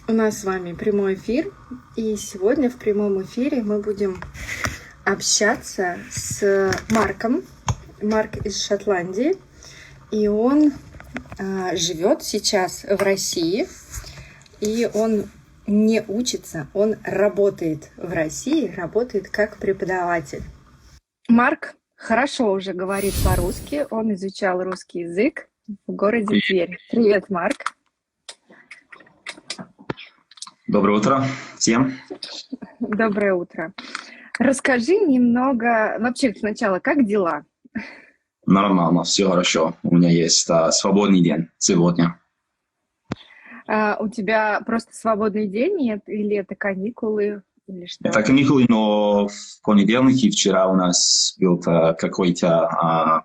У нас с вами прямой эфир, и сегодня в прямом эфире мы будем общаться с Марком. Марк из Шотландии, и он живет сейчас в России, и он не учится, он работает в России, работает как преподаватель. Марк хорошо уже говорит по-русски, он изучал русский язык в городе Тверь. Привет, Марк. Доброе утро всем. Доброе утро. Расскажи немного, вообще сначала, как дела? Нормально, все хорошо. У меня есть свободный день сегодня. У тебя просто свободный день или это каникулы? Или что? Это каникулы, но в понедельник и вчера у нас было какое-то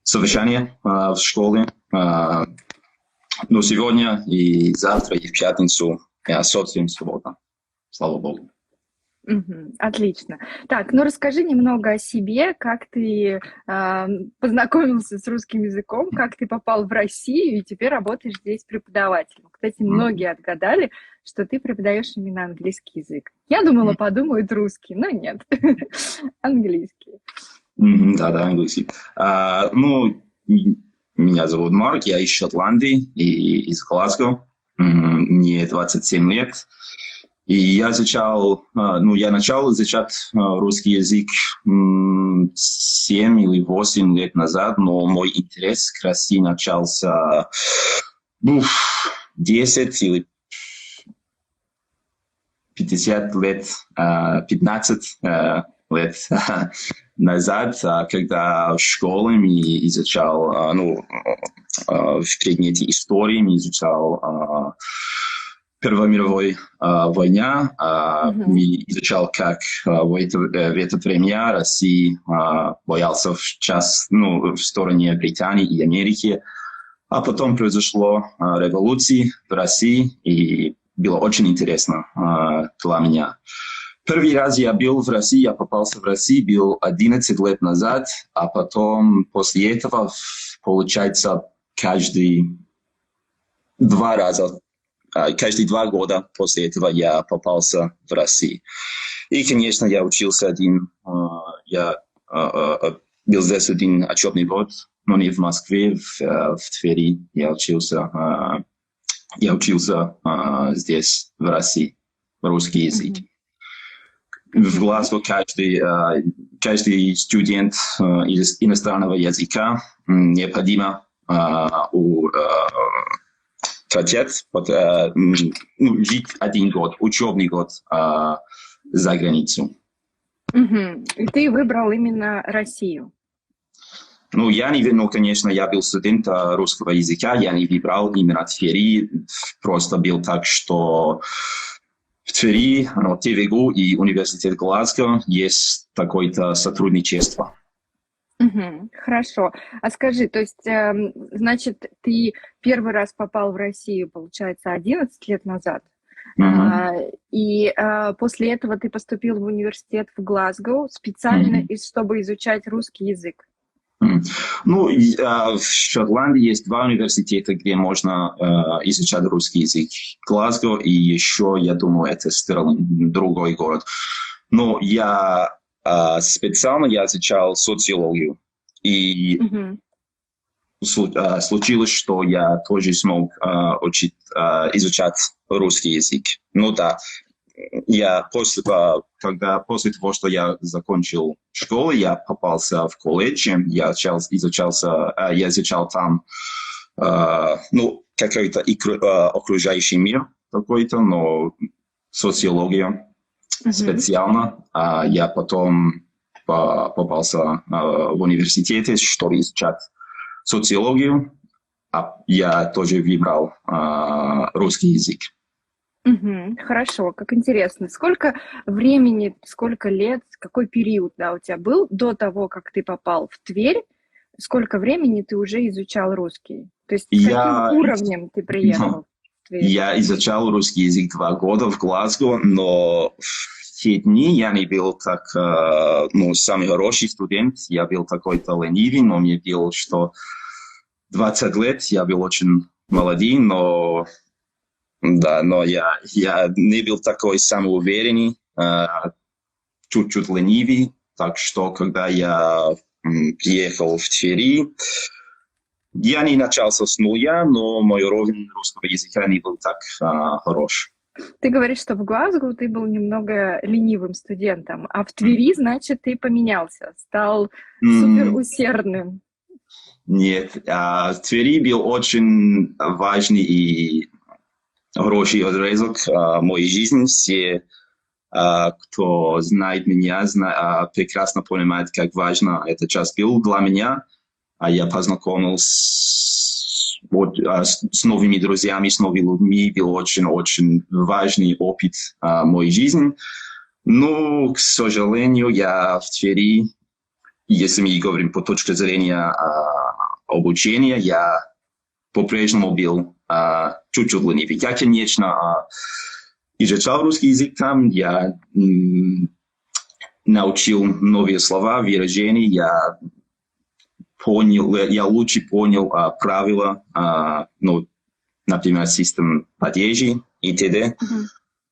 совещание в школе. Но сегодня и завтра, и в пятницу я совсем свободна. Слава Богу. Отлично. Так, ну расскажи немного о себе, как ты познакомился с русским языком, как ты попал в Россию и теперь работаешь здесь преподавателем. Кстати, многие отгадали, что ты преподаешь именно английский язык. Я думала, подумают русский, но нет, английский. Да, английский. Меня зовут Марк, я из Шотландии и из Глазго. Мне 27 лет. И я начал изучать русский язык 7 или 8 лет назад, но мой интерес к России начался 10 или 50 лет, 15 лет назад, когда в школе мы изучал, в предмете истории мы изучал Первая мировая война. Мы изучал, как в это время Россия боялся в стороне Британии и Америки. А потом произошла революция в России, и было очень интересно для меня. Первый раз я был в России, я попался в Россию, был 11 лет назад, а потом после этого, получается, каждые 2 года после этого я попался в Россию. И, конечно, я учился был здесь один учебный год, но не в Москве, в Твери. Я учился здесь, в России, русский язык. В Глазго каждый студент из иностранного языка необходимо жить 1 год, учебный год за границу. И ты выбрал именно Россию? Я не выбрал, конечно, я был студент русского языка, я не выбрал именно Твери, просто был так, что в Твери, ТВГУ и университет Глазго есть такое-то сотрудничество. Хорошо. А скажи, то есть, значит, ты первый раз попал в Россию, получается, 11 лет назад, и после этого ты поступил в университет в Глазго специально, чтобы изучать русский язык? В Шотландии есть 2 университета, где можно изучать русский язык. Глазго и еще, я думаю, это Стерлинг, другой город. Но я специально изучал социологию. И случилось, что я тоже смог изучать русский язык. После того, что я закончил школу, я попался в колледж, я изучал там какой-то окружающий мир какой-то, но социология специально. Я потом попался в университете, чтобы изучать социологию. Я тоже выбрал русский язык. Хорошо, как интересно. Сколько времени, сколько лет, какой период у тебя был до того, как ты попал в Тверь? Сколько времени ты уже изучал русский? То есть с каким уровнем ты приехал в Тверь? Я изучал русский язык 2 года в Глазго, но те дни я не был так, самый хороший студент, я был такой-то ленивый, но мне было, что 20 лет я был очень молодой, но я не был такой самоуверенный, чуть-чуть ленивый, так что когда я приехал в Твери, я не начался с нуля, но мой уровень русского языка не был так хорош. Ты говоришь, что в Глазго ты был немного ленивым студентом, а в Твери, значит, ты поменялся, стал суперусердным. Нет, в Твери был очень важный и хороший отрезок моей жизни. Все, кто знает меня, прекрасно понимают, как важно эта часть был для меня. Я познакомился с новыми друзьями, с новыми людьми. Был очень-очень важный опыт моей жизни. Но, к сожалению, я в Твери, если мы говорим по точке зрения обучения, я по-прежнему был чуть-чуть ленивый. Я, конечно, изучал русский язык там, я научил новые слова, выражения, я лучше понял правила, например, систем падежей и т.д.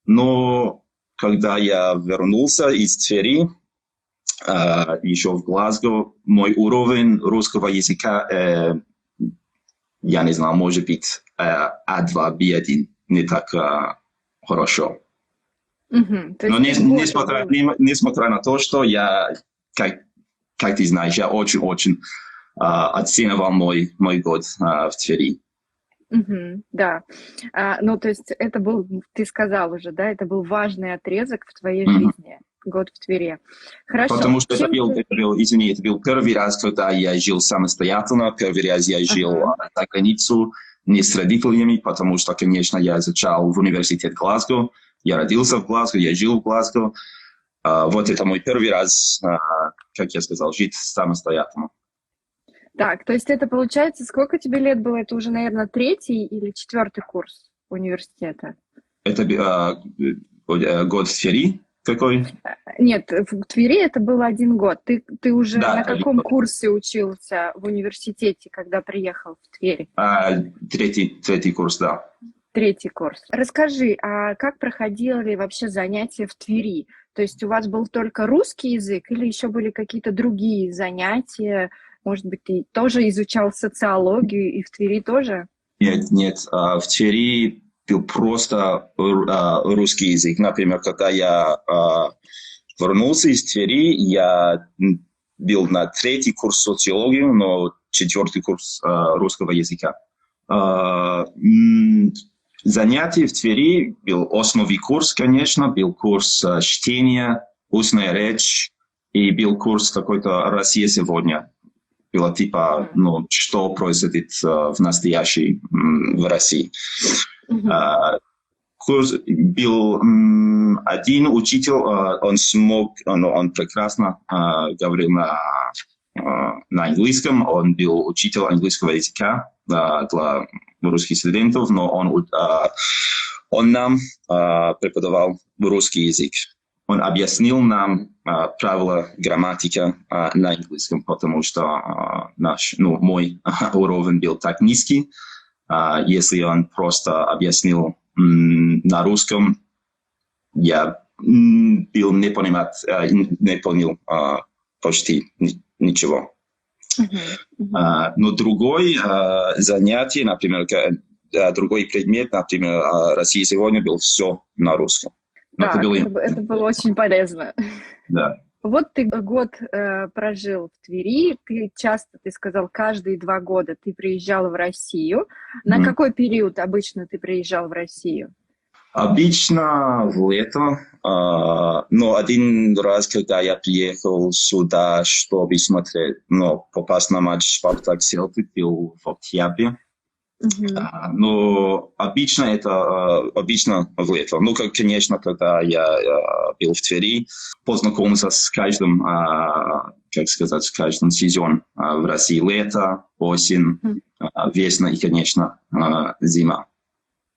Но когда я вернулся из Твери, еще в Глазго, мой уровень русского языка, я не знаю, может быть, А2, B1, не так хорошо. Но несмотря на то, что я, как ты знаешь, я очень-очень оценивал мой год в Твери. Да. То есть это был, ты сказал уже, да, это был важный отрезок в твоей жизни, год в Твери. Хорошо. Потому что это был первый раз, когда я жил самостоятельно, первый раз я жил за границу, не с родителями, потому что, конечно, я изучал в университете Глазго, я родился в Глазго, я жил в Глазго. Вот это мой первый раз, как я сказал, жить самостоятельно. Так, то есть это получается, сколько тебе лет было? Это уже, наверное, 3-й или 4-й курс университета? Это год в Твери какой? Нет, в Твери это был 1 год. Ты уже на каком курсе учился в университете, когда приехал в Тверь? Третий курс, да. 3-й курс. Расскажи, а как проходили вообще занятия в Твери? То есть у вас был только русский язык или еще были какие-то другие занятия? Может быть, ты тоже изучал социологию и в Твери тоже? Нет. В Твери был просто русский язык. Например, когда я вернулся из Твери, я был на 3-й курс социологии, но 4-й курс русского языка. Занятия в Твери был основной курс, конечно, был курс чтения, устная речь, и был курс какой-то «Россия сегодня». Было типа, что происходит в настоящей в России. Курс был один учитель, он прекрасно говорил на английском, он был учитель английского языка для русских студентов, но он нам преподавал русский язык. Он объяснил нам правила грамматики на английском, потому что мой уровень был так низкий. Если он просто объяснил на русском, я не понял почти ничего. Но другой занятие, например, другой предмет, например, Россия сегодня, был все на русском. Да, это было очень полезно. Да. Вот ты год прожил в Твери, ты сказал, каждые 2 года ты приезжал в Россию. На какой период обычно ты приезжал в Россию? Обычно в лето, но один раз, когда я приехал сюда, чтобы смотреть, попасть на матч Спартак-Селтик, был в октябре. Но обычно в лето. Конечно, когда я был в Твери, познакомился с каждым, с каждым сезоном в России. Лето, осень, весна и, конечно, зима.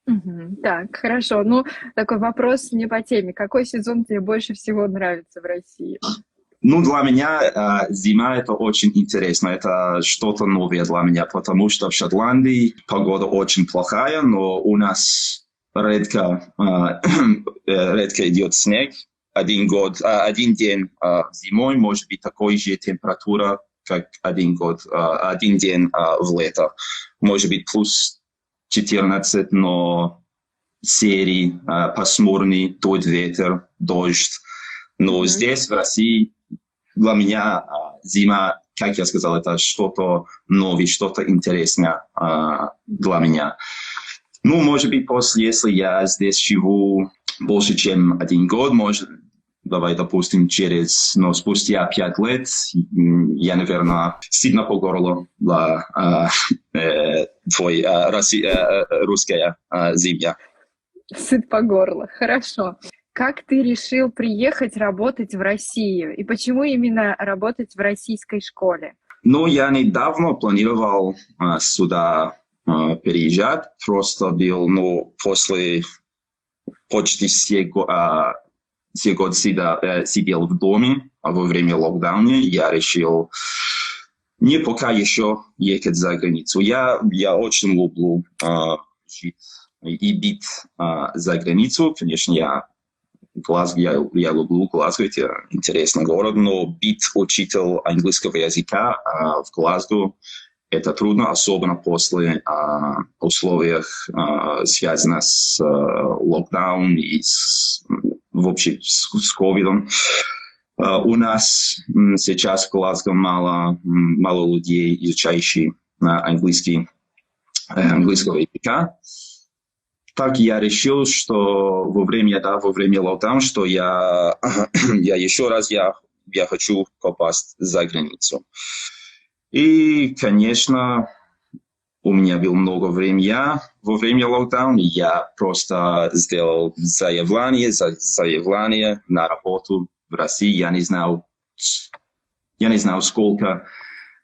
Мгм. Так, хорошо. Ну, такой вопрос не по теме. Какой сезон тебе больше всего нравится в России? Ну, для меня зима это очень интересно, это что-то новое для меня, потому что в Шотландии погода очень плохая, но у нас редко, редко идет снег. Один день зимой может быть такой же температура, как один день в лето. Может быть плюс 14, но серии пасмурный, дует ветер, дождь. Но Мгм. здесь, в России, для меня зима, как я сказал, это что-то новое, что-то интересное для меня. Ну, может быть, если я здесь живу больше, чем один год, может, давай, допустим, спустя 5 лет, я, наверное, сильно по горло для русская зимя. Сыт по горло. Хорошо. Как ты решил приехать работать в Россию? И почему именно работать в российской школе? Ну, я недавно планировал сюда переезжать, просто был, ну, после почти все годы сидел в доме во время локдауна, я решил не пока еще ехать за границу. Я очень люблю жить и быть за границу. Конечно, я люблю Глазго, это интересный город, но быть учителем английского языка в Глазго это трудно, особенно после условиях, связанных с локдауном и вообще с ковидом. У нас сейчас в Глазго мало людей, изучающих английского языка. Так я решил, что во время локдауна, что я еще раз я хочу попасть за границу. И, конечно, у меня было много времени во время локдауна. Я просто сделал заявление на работу в России. Я не знал, сколько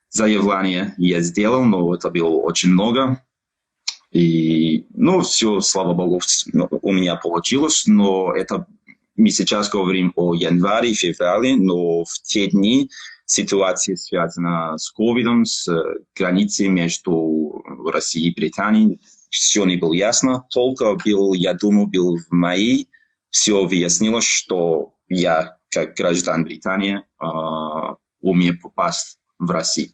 заявлений я сделал, но это было очень много. И, ну, все, слава богу, у меня получилось, но мы сейчас говорим о январе, феврале, но в те дни ситуация связана с ковидом, с границей между Россией и Британией, все не было ясно. Только я думаю, в мае все выяснилось, что я, как граждан Британии, умею попасть в Россию.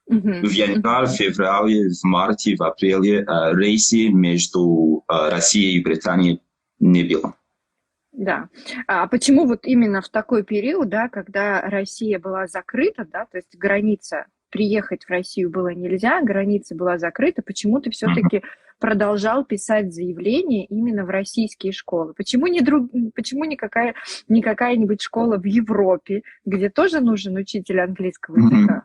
В январе, феврале, в марте, в апреле рейсы между Россией и Британией не было. Да. А почему вот именно в такой период, да, когда Россия была закрыта, да, то есть приехать в Россию было нельзя, граница была закрыта, почему ты все-таки продолжал писать заявление именно в российские школы? Почему не какая-нибудь школа в Европе, где тоже нужен учитель английского языка?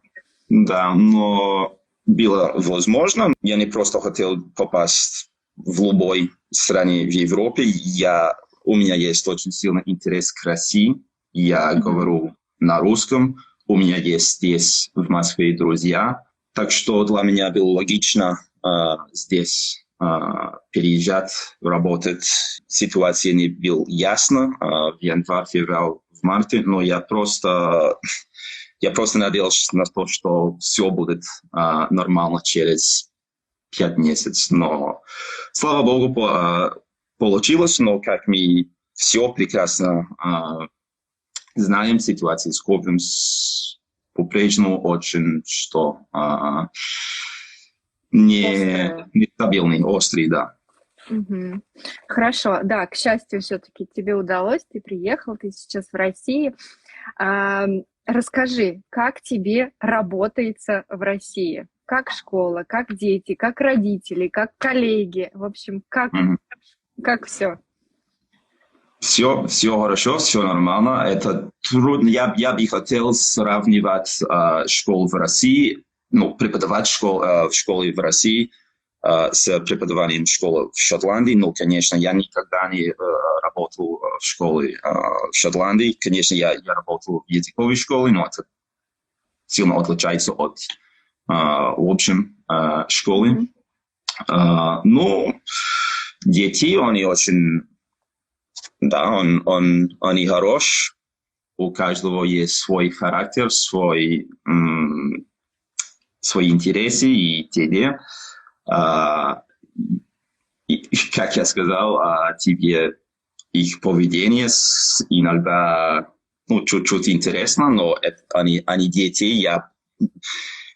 Да, но было возможно. Я не просто хотел попасть в любой стране в Европе. У меня есть очень сильный интерес к России. Я говорю на русском. У меня есть здесь, в Москве, друзья. Так что для меня было логично здесь переезжать, работать. Ситуация не была ясна в январе, феврале, в марте, но я просто надеялся на то, что все будет нормально через 5 месяцев. Но, слава богу, получилось, но как мы все прекрасно знаем, ситуация с ковидом по-прежнему очень нестабильный, острый, да. Угу. Хорошо, да, к счастью, все-таки тебе удалось, ты приехал, ты сейчас в России. Расскажи, как тебе работается в России? Как школа, как дети, как родители, как коллеги? В общем, как все? Все хорошо, все нормально. Это трудно. Я бы хотел сравнивать школу в России, преподавать в школе в России с преподаванием школы в Шотландии. Но, конечно, я никогда не работал в школе в Шотландии. Конечно, я работал в языковой школе, но это сильно отличается от общей школы. Но дети, они очень, да, они хорош. У каждого есть свой характер, свои интересы и т.д. Как я сказал, тебе их поведение иногда чуть-чуть интересно, но они дети.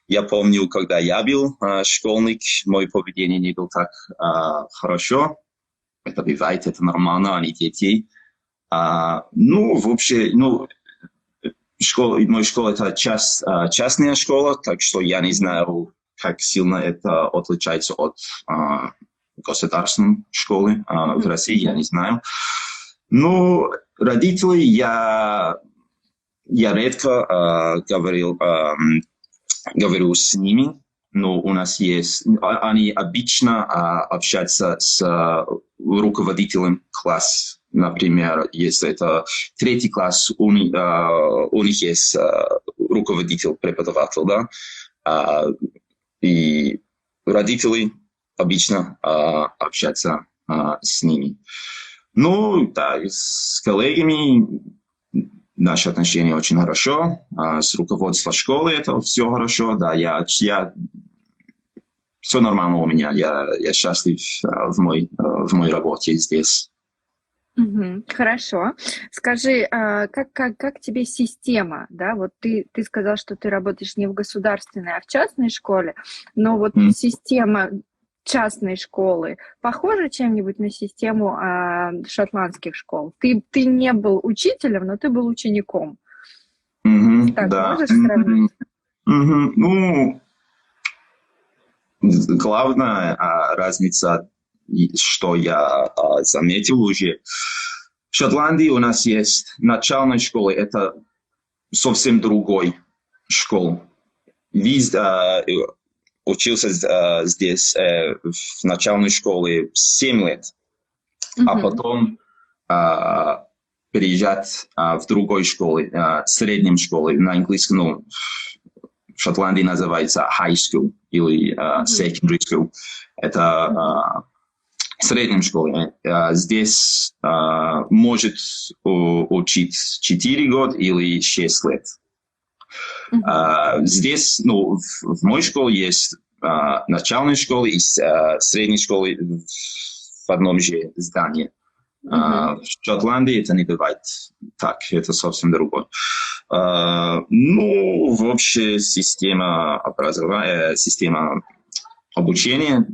Я помню, когда я был школьник, мое поведение не было так хорошо. Это бывает, это нормально, они дети. Вообще, моя школа это частная школа, так что я не знаю, как сильно это отличается от государственной школы в России, я не знаю. Но родители я редко говорю с ними, но у нас есть, они обычно общаются с руководителем класса. Например, если это 3 класс, у них есть руководитель, преподаватель, да, и родители обычно общаются с ними. Да, с коллегами наши отношения очень хорошо, с руководством школы это все хорошо, да, все нормально у меня, я счастлив в моей работе здесь. Хорошо. Скажи, как тебе система, да? Вот ты сказал, что ты работаешь не в государственной, а в частной школе, но вот система частной школы похожа чем-нибудь на систему шотландских школ? Ты не был учителем, но ты был учеником. Так, да. можешь сравнить? Главная разница, что я заметил уже, в Шотландии у нас есть начальная школа, это совсем другой школа. Учился здесь в начальной школе 7 лет, а потом переезжать в другой школе, средней школе, на английском, в Шотландии называется high school или secondary school. Это средней школе. Здесь может учить 4 года или 6 лет. Здесь, в моей школе есть начальная школа и средняя школа в одном же здании. В Шотландии это не бывает так, это совсем другое. Вообще система обучения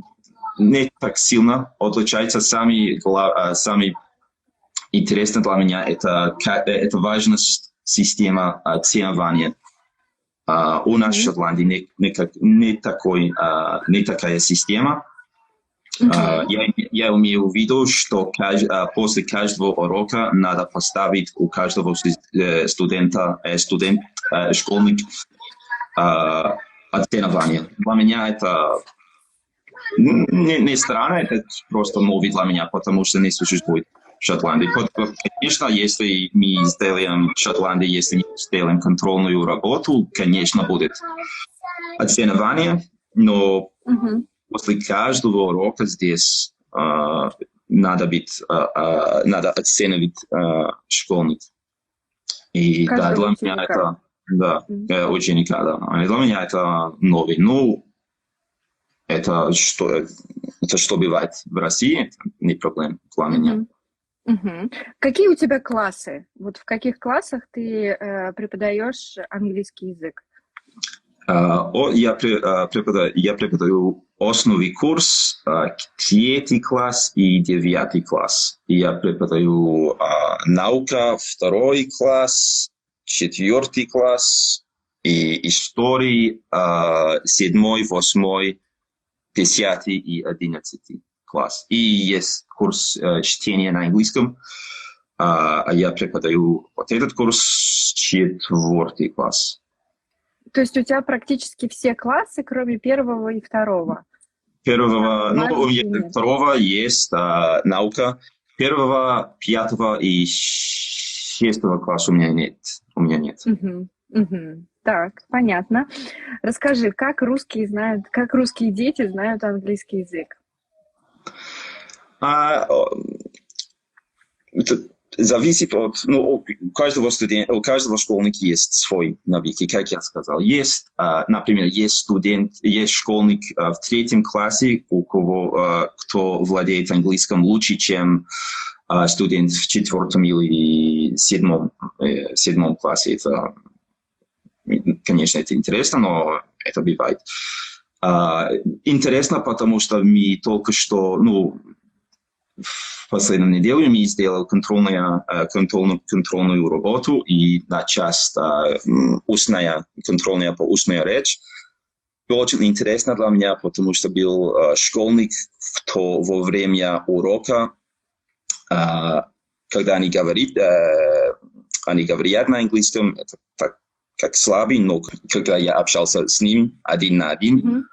не так сильно отличается. Самый интересный для меня это важность системы оценивания. У нас в Шотландии не такая система. Я имею в виду, что после каждого урока надо поставить у каждого школьник оценивание. Для меня это не странно, это просто новый для меня, потому что не существует в Шотландии. Конечно, если мы сделаем в Шотландии, если мы сделаем контрольную работу, конечно, будет оценивание, но после каждого урока здесь надо оценивать школьник. И да, для меня это ученика, да. Для меня это новый. Это что бывает в России, это не проблема для меня. Какие у тебя классы? Вот в каких классах ты преподаешь английский язык? Я преподаю основный курс, 3 класс и 9 класс. Я преподаю наука, 2 класс, 4 класс, и истории 7, 8, 10 и 11 класс. И есть курс чтения на английском. Я преподаю вот этот курс 4 класс. То есть у тебя практически все классы, кроме 1 и 2? Второго есть наука. 1, 5 и 6 класса у меня нет. Так, понятно. Расскажи, как русские дети знают английский язык? Это зависит от, у каждого студента, у каждого школьника есть свои навыки, как я сказал. Есть, например, есть школьник в 3 классе, кто владеет английским лучше, чем студент в 4 или 7 классе. Это, конечно, это интересно, но это бывает. Интересно, потому что мы только что, в последнюю неделю мы сделали контрольную работу и на часть контрольная по устной речи. Было очень интересно для меня, потому что был школьник, кто во время урока, когда они говорят на английском, это так, как слабый, но когда я общался с ним один на один,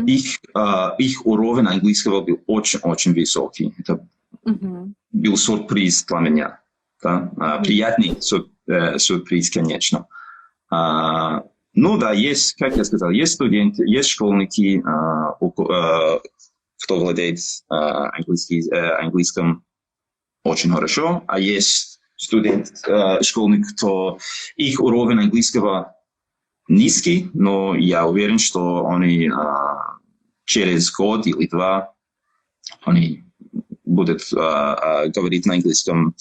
их уровень английского был очень-очень высокий. Это был сюрприз для меня. Да? Приятный сюрприз, конечно. Есть, как я сказал, есть студенты, есть школьники, кто владеет английским очень хорошо, а есть школьник, кто их уровень английского низкий, но я уверен, что они через год или 2 они будут говорить на английском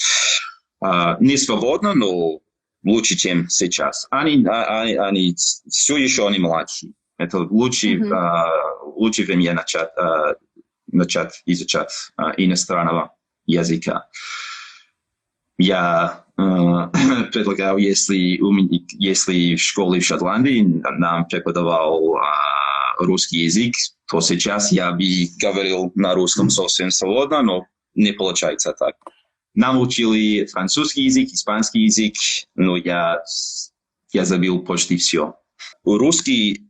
не свободно, но лучше, чем сейчас. Они все еще они младшие. Это лучше время начать изучать иностранного языка. Я предлагаю, если в школе в Шотландии нам преподавал русский язык, то сейчас я бы говорил на русском совсем свободно, но не получается так. Нам учили французский язык, испанский язык, но я забил почти все. Русские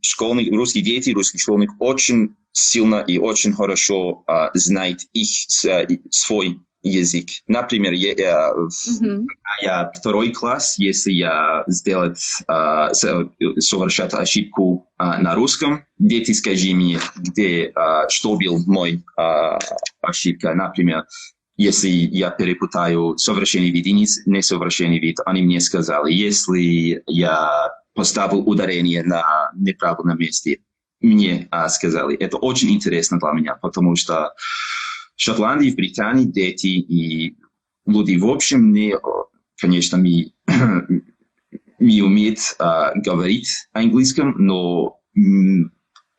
дети, русский школьник очень сильно и очень хорошо знает свой язык. Например, я 2 класс, если я совершать ошибку на русском, дети, скажи мне, что был мой ошибка. Например, если я перепутаю совершенный вид и несовершенный вид, они мне сказали, если я поставил ударение на неправильном месте, мне сказали. Это очень интересно для меня, потому что в Шотландии, в Британии дети и люди в общем, конечно, мы умеют говорить английском, но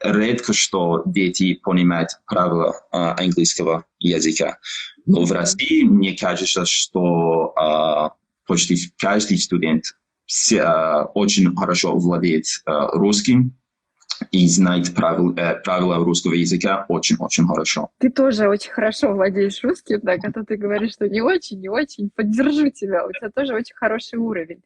редко что дети понимают правила английского языка. Но в России мне кажется, что почти каждый студент очень хорошо владеет русским и знает правила русского языка очень-очень хорошо. Ты тоже очень хорошо владеешь русским, так, а то ты говоришь, что не очень, поддержу тебя, у тебя тоже очень хороший уровень.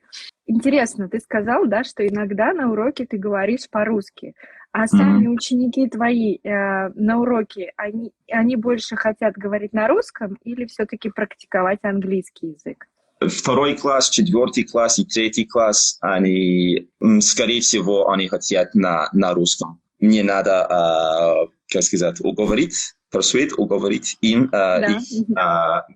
Интересно, ты сказал, да, что иногда на уроке ты говоришь по-русски, а сами ученики твои на уроке, они больше хотят говорить на русском или все-таки практиковать английский язык? 2 класс, 4 класс и 3 класс, они, скорее всего, они хотят на русском. Мне надо, уговорить им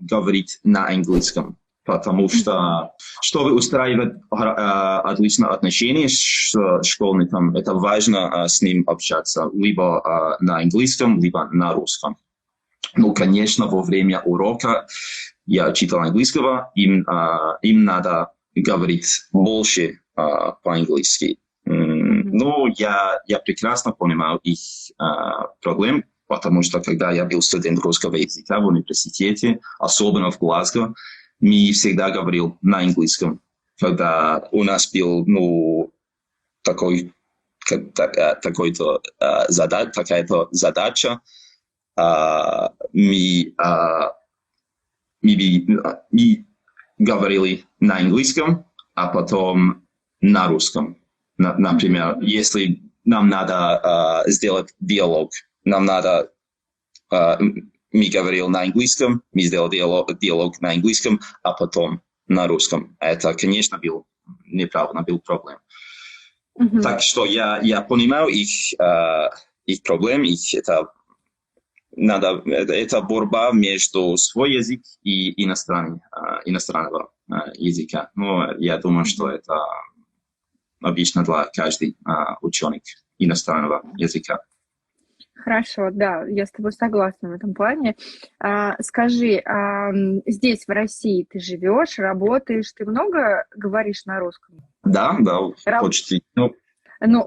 говорить на английском. Потому что, чтобы устраивать отличные отношения с школьником, это важно с ним общаться либо на английском, либо на русском. Ну, конечно, во время урока я учитель английского, им надо говорить больше по-английски. Но я прекрасно понимаю их проблем, потому что когда я был студент русского языка в университете, особенно в Глазго, мы всегда говорил на английском. Когда у нас был такая-то задача, мы говорили на английском, а потом на русском. Например, если нам надо сделать диалог, мы говорили на английском, мы сделали диалог на английском, а потом на русском. Это, конечно, был неправильно, был проблем. Так что я понимаю их проблем, это это борьба между свой язык и иностранного языка. Но я думаю, что это обычно для каждого ученик иностранного языка. Хорошо, да, я с тобой согласна в этом плане. Скажи, здесь, в России, ты живешь, работаешь, ты много говоришь на русском? Да, почти. Ну,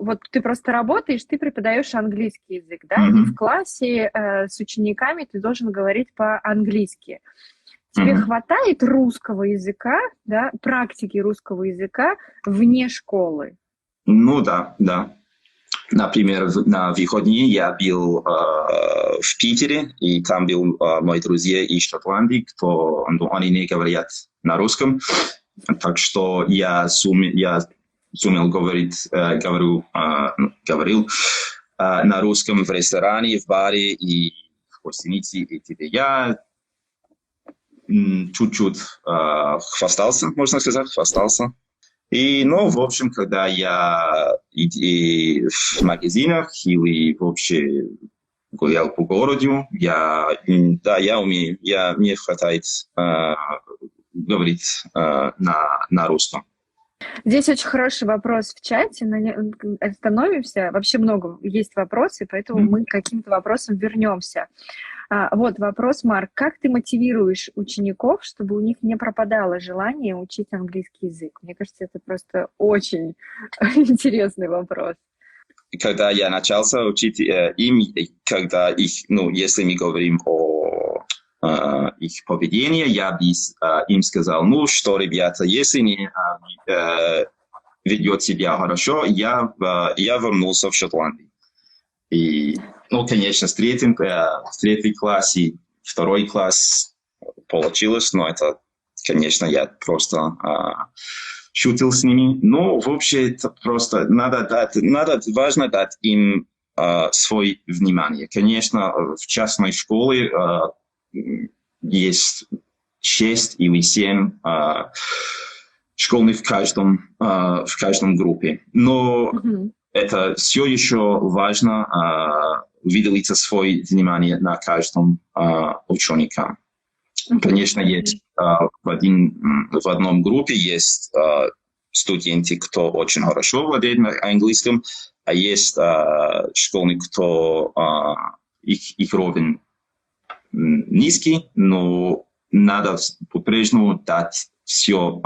вот ты просто работаешь, ты преподаешь английский язык, да, и в классе с учениками ты должен говорить по-английски. Тебе хватает русского языка, да, практики русского языка вне школы? Ну да. Например, на выходные я был в Питере, и там был мои друзья из Шотландии, они не говорят на русском, так что я сумел говорил на русском в ресторане, в баре и в гостинице и т.д. Я чуть-чуть хвастался, можно сказать, И, в общем, когда я в магазинах или вообще гулял по городу, мне хватает говорить на русском. Здесь очень хороший вопрос в чате. Остановимся. Вообще много есть вопросы, поэтому мы к каким-то вопросам вернемся. Вот вопрос, Марк. Как ты мотивируешь учеников, чтобы у них не пропадало желание учить английский язык? Мне кажется, это просто очень интересный вопрос. Когда я начался учить им, когда если мы говорим о их поведении, я бы им сказал, что, ребята, если не ведет себя хорошо, я вернулся в Шотландию. И, конечно, в третий класс и второй класс получилось, но это, конечно, я просто шутил с ними. Но вообще это просто важно дать им свое внимание. Конечно, в частной школе есть 6 или 7 школьных в каждом группе. Но это все еще важно выделить свое внимание на каждом ученика. Конечно, есть в одном группе есть студенты, кто очень хорошо владеет английским, а есть школьники, кто их уровень низкий, но надо по-прежнему дать все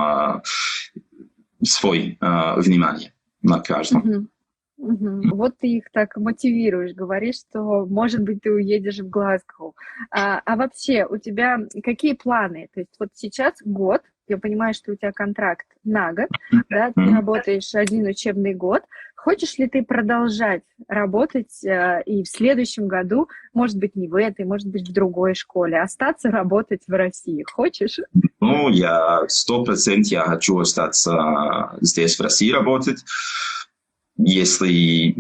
свое внимание на каждом. Вот ты их так мотивируешь, говоришь, что, может быть, ты уедешь в Глазго. А вообще у тебя какие планы? То есть вот сейчас год, я понимаю, что у тебя контракт на год, да, ты работаешь 1 учебный год. Хочешь ли ты продолжать работать и в следующем году, может быть, не в этой, может быть, в другой школе, остаться работать в России? Хочешь? Я 100% я хочу остаться здесь, в России, работать. Если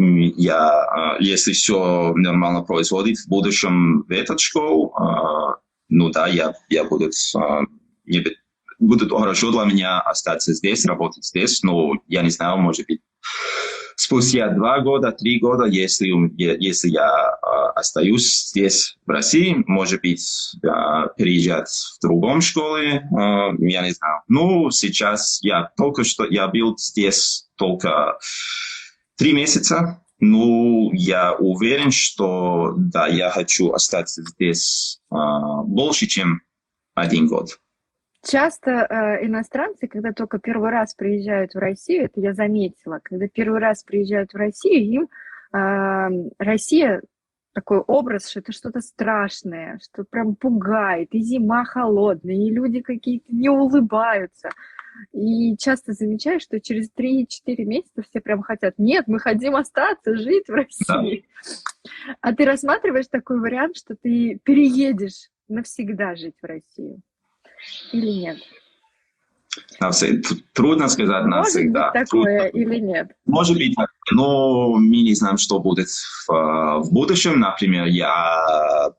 все нормально происходит в будущем в эту школу, я будет хорошо для меня остаться здесь, работать здесь, но я не знаю, может быть, спустя 2 года, 3 года, если я остаюсь здесь, в России, может быть, переезжать в другом школе, я не знаю. Сейчас я был здесь только 3 месяца, я уверен, что, да, я хочу остаться здесь больше, чем 1 год. Часто иностранцы, когда только первый раз приезжают в Россию, это я заметила, когда первый раз приезжают в Россию, им Россия такой образ, что это что-то страшное, что прям пугает, и зима холодная, и люди какие-то не улыбаются. И часто замечаю, что через 3-4 месяца все прям хотят, нет, мы хотим остаться, жить в России. Да. А ты рассматриваешь такой вариант, что ты переедешь навсегда жить в Россию? Или нет? Трудно сказать навсегда. Может быть такое или нет? Может быть, но мы не знаем, что будет в будущем. Например, я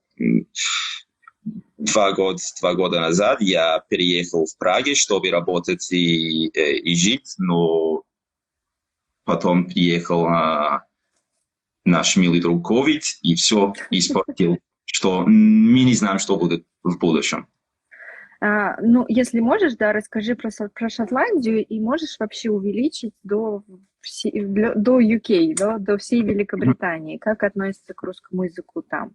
2 года назад я переехал в Праге, чтобы работать и жить, но потом приехал наш милый друг COVID и все испортил что мы не знаем, что будет в будущем. Ну, если можешь, да, расскажи про Шотландию и можешь вообще увеличить до UK, до всей Великобритании. Как относится к русскому языку там?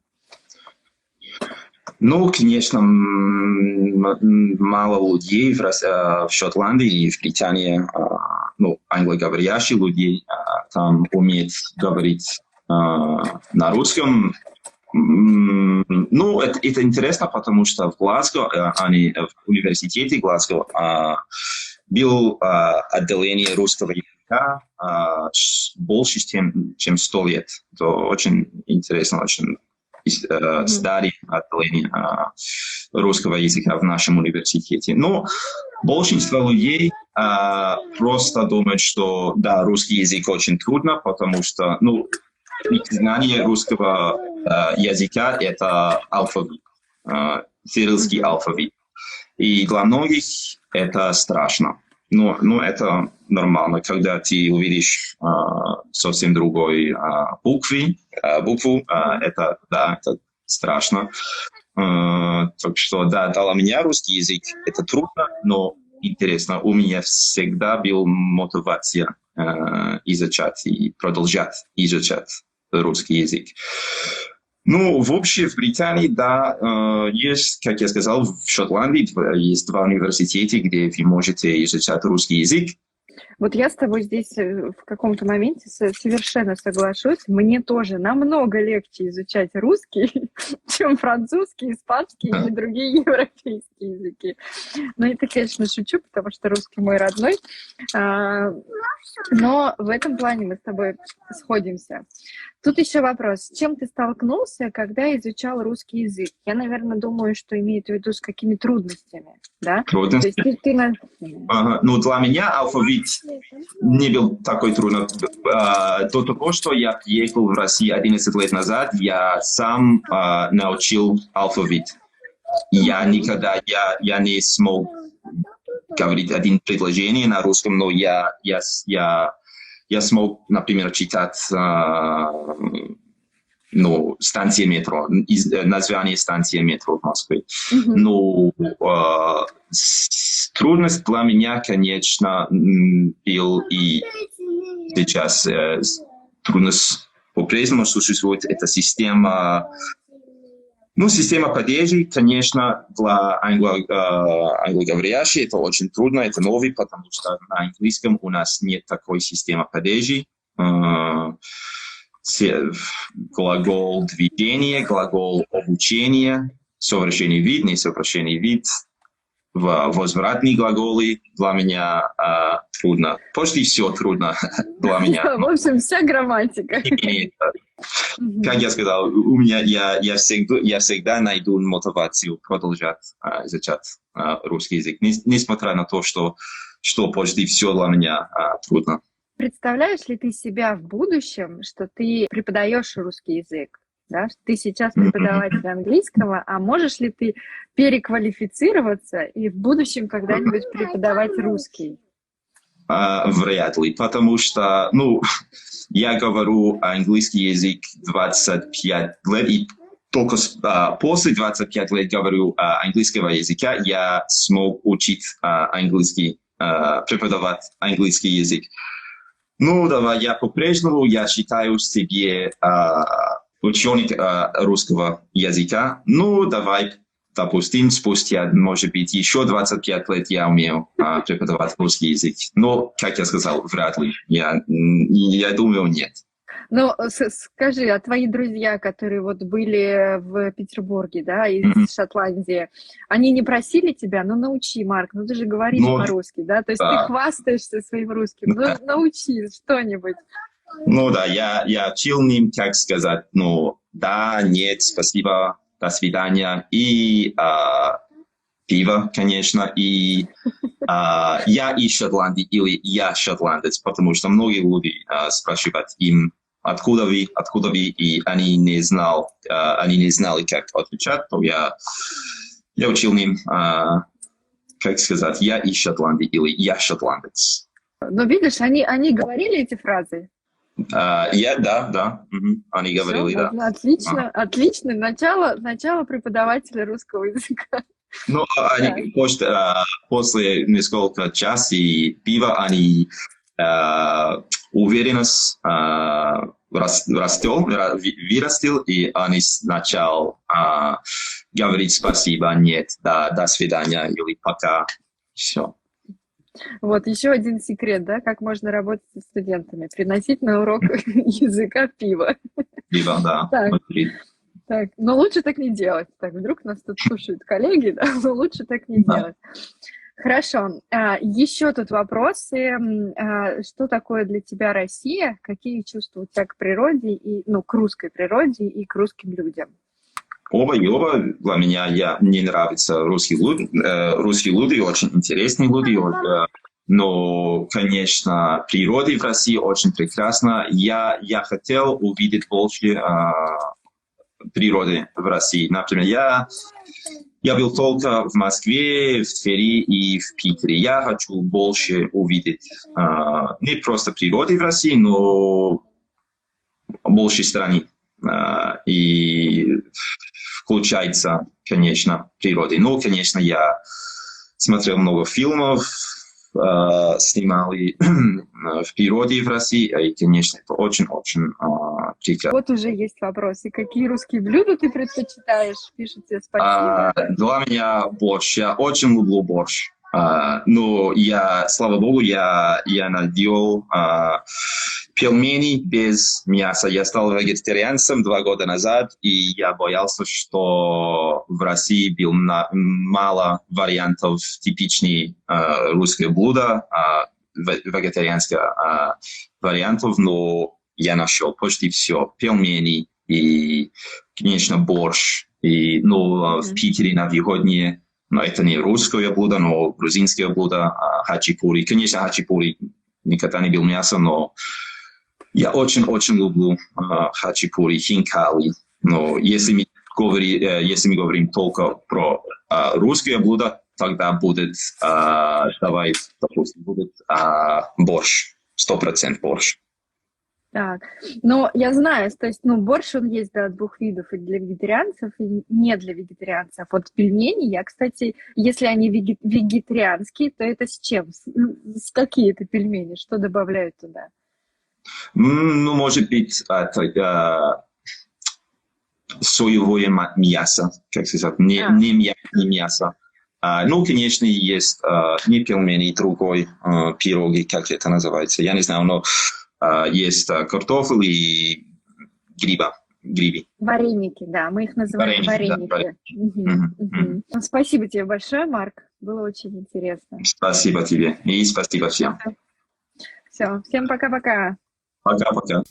Ну, конечно, мало людей в Шотландии и в Британии, ну, англоговорящих людей там умеют говорить на русском. Ну, это интересно, потому что в Глазго, в университете Глазго, было отделение русского языка больше, чем 100 лет. Это очень интересно, очень старое отделение русского языка в нашем университете. Но большинство людей просто думают, что да, русский язык очень трудно, потому что, ну, знание русского языка – это алфавит, цирильский алфавит. И для многих это страшно. Но это нормально, когда ты увидишь совсем другой букву, это страшно. Так что, да, для меня русский язык – это трудно, но интересно. У меня всегда была мотивация изучать и продолжать изучать русский язык. Ну, вообще в Британии, да, есть, как я сказал, в Шотландии есть 2 университета, где вы можете изучать русский язык. Вот я с тобой здесь в каком-то моменте совершенно соглашусь. Мне тоже намного легче изучать русский, чем французский, испанский и другие европейские языки. Но это, конечно, шучу, потому что русский мой родной. Но в этом плане мы с тобой сходимся. Тут еще вопрос. С чем ты столкнулся, когда изучал русский язык? Я, наверное, думаю, что имеет в виду с какими трудностями, да? Трудности? То есть ты... Ну, для меня алфавит не был такой трудный. До того, что я приехал в Россию 11 лет назад, я сам научил алфавит. Я никогда не смог говорить один предложение на русском, но я смог, например, читать станции метро, название станции метро в Москве. Но трудность для меня, конечно, был и сейчас трудность по-прежнему существует. Это система падежей, конечно, для англоговорящих это очень трудно, это новый, потому что на английском у нас нет такой системы падежей. Глагол движения, глагол обучения, совращенный вид, несовращенный вид, возвратные глаголы для меня трудно. Почти все трудно для меня. В общем, вся грамматика. Как я сказал, у меня я всегда найду мотивацию продолжать изучать русский язык, несмотря на то, что почти все для меня трудно. Представляешь ли ты себя в будущем, что ты преподаешь русский язык? Да? Ты сейчас преподаватель английского, а можешь ли ты переквалифицироваться и в будущем когда-нибудь преподавать русский? Вряд ли, потому что, я говорю английский язык 25 лет, и только после 25 лет говорю английского языка, я смог учить английский, преподавать английский язык. Давай, я по-прежнему, я считаю себе ученик русского языка. Давай, допустим, спустя, может быть, еще 25 лет я умею преподавать русский язык. Но, как я сказал, вряд ли. Я думаю, нет. Скажи, а твои друзья, которые вот были в Петербурге, да, из Шотландии, они не просили тебя, научи, Марк, ты же говоришь по-русски, да, то есть ты хвастаешься своим русским, научи что-нибудь. Да, я учил им, как сказать, да, нет, спасибо, до свидания, и пиво, конечно, и я из Шотландии или я шотландец, потому что многие люди спрашивают им, откуда вы, и они не знали, как отвечать, то я учил им, как сказать, я из Шотландии или я шотландец. Но видишь, они говорили эти фразы? Да. Они Всё, говорили, да. ладно, отлично, Ага. отлично. Начало преподавателя русского языка. Ну, Так. они после несколько часов пива они уверенность вырастил, и они начал говорить спасибо, нет, да, до свидания или пока. Все. Вот еще один секрет, да, как можно работать со студентами. Приносить на урок языка пиво. Пиво, да. Так. Так, но лучше так не делать. Так, вдруг нас тут слушают коллеги, да, но лучше так не делать. Хорошо. Еще тут вопросы. Что такое для тебя Россия? Какие чувства у тебя к природе, к русской природе и к русским людям? Оба для меня мне нравятся русские люди, очень интересные люди. Но, конечно, природа в России очень прекрасна. Я хотел увидеть больше природы в России. Например, я был только в Москве, в Твери и в Питере. Я хочу больше увидеть не просто природы в России, но больше страны. И включается, конечно, природа. Но, конечно, я смотрел много фильмов, снимал и в природе в России, и, конечно, это очень-очень прекрасно. Вот уже есть вопросы. Какие русские блюда ты предпочитаешь? Пишите спасибо. Для меня борщ. Я очень люблю борщ. Но слава богу, я наделал пельмени без мяса. Я стал вегетарианцем 2 года назад, и я боялся, что в России было мало вариантов типичных русских блюд, вегетарианских вариантов, но я нашел почти все. Пельмени и, конечно, борщ. В Питере на Вигодне. Но это не русское блюдо, но грузинское блюдо, хачапури. Конечно, хачапури никогда не был мясом, но я очень-очень люблю хачапури, хинкали. Но если мы говорим только про русское блюдо, тогда будет, будет борщ, 100% борщ. Так, но я знаю, то есть, борщ, он есть, да, 2 видов, и для вегетарианцев, и не для вегетарианцев. Вот пельмени, я, кстати, если они вегетарианские, то это с чем? С какие это пельмени? Что добавляют туда? Может быть, соевое мясо, как сказать, не мясо. Конечно, есть не пельмени, другой пироги, как это называется, я не знаю, но есть картофель и грибы. Вареники, да, мы их называем вареники. Да. Спасибо тебе большое, Марк, было очень интересно. Спасибо тебе и спасибо всем. Все, всем пока-пока. Пока-пока.